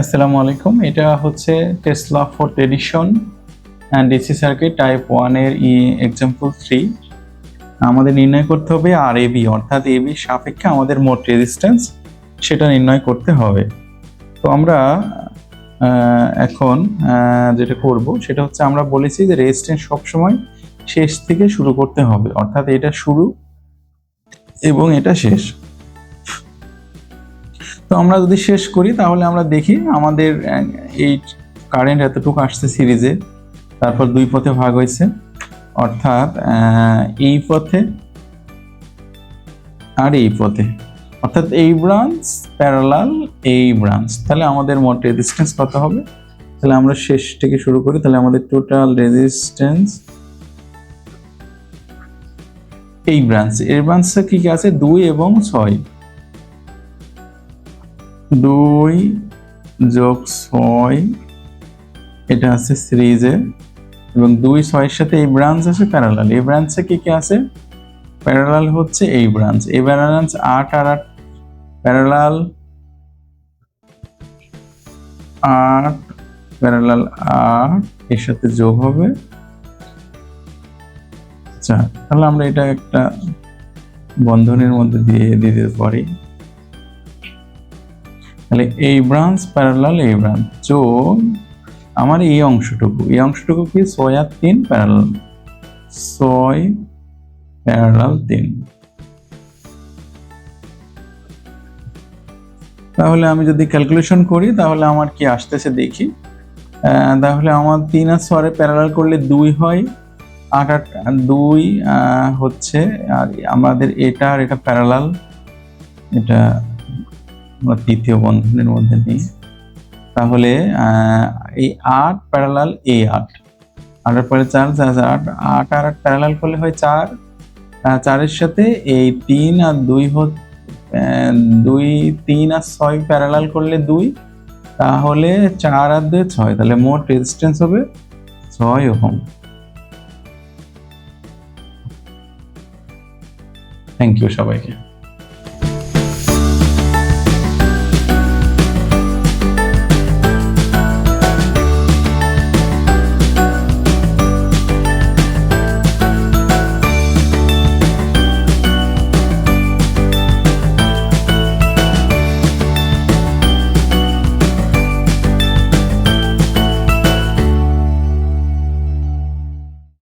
আসসালামু আলাইকুম। এটা হচ্ছে Tesla fourth addition DC circuit type 1 এর এক্সাম্পল 3। আমাদের নির্ণয় করতে হবে আর এবি, অর্থাৎ এবি সাপেক্ষে আমাদের মোট রেজিস্ট্যান্স সেটা নির্ণয় করতে হবে। তো আমরা এখন যেটা করব সেটা হচ্ছে, আমরা বলেছি যে রেজিস্ট্যান্স সবসময় শেষ থেকে শুরু করতে হবে, অর্থাৎ এটা শুরু এবং এটা শেষ। তো আমরা যদি শেষ করি তাহলে আমরা দেখি আমাদের এই কারেন্ট এতটুকু আসছে সিরিজে, তারপর দুই পথে ভাগ হয়েছে, অর্থাৎ এই পথে আর এই পথে, অর্থাৎ এই ব্রাঞ্চ প্যারালাল এই ব্রাঞ্চ। তাহলে আমাদের মোট রেজিস্ট্যান্স কত হবে? তাহলে আমরা শেষ থেকে শুরু করি। তাহলে আমাদের টোটাল রেজিস্ট্যান্স এই ব্রাঞ্চ, এর ব্রাঞ্চে কি কি আছে? 2 এবং 6, 2 যোগ 6 এটা আছে সিরিজে, এবং 2 6 এর সাথে এই ব্রাঞ্চ আছে প্যারালাল। এই ব্রাঞ্চে কি কি আছে? প্যারালাল হচ্ছে এই ব্রাঞ্চ, এই ব্রাঞ্চ 8 আর 8 প্যারালাল, 8 প্যারালাল 8 এর সাথে যোগ হবে 4। তাহলে আমরা এটা একটা বন্ধনীর মধ্যে দিয়ে দিতে পারি। তাহলে এই ব্রাঞ্চ প্যারালাল এই ব্রাঞ্চ যোগ আমার এই অংশটুকু কি 6 আর 3 প্যারালাল, 6 প্যারালাল 3। তাহলে আমি যদি ক্যালকুলেশন করি তাহলে আমার কি আসতেছে দেখি। তাহলে আমার 3 আর 6 প্যারালাল করলে 2 হয়, 8 আর 2 হচ্ছে, আর আমাদের এটা আর এটা প্যারালাল, এটা আমরা তৃতীয় বন্ধনের মধ্যে নিই। তাহলে এই 8 প্যারালাল এই 8, 8 এর পরে 4, 8 8 আর 8 প্যারালাল করলে হয় 4, 4 এর সাথে এই 3 আর 2 2 3 আর 6 প্যারালাল করলে 2, তাহলে 4 আর 2 6, তাহলে মোট রেজিস্ট্যান্স হবে 6 ওহম। থ্যাংক ইউ সবাইকে।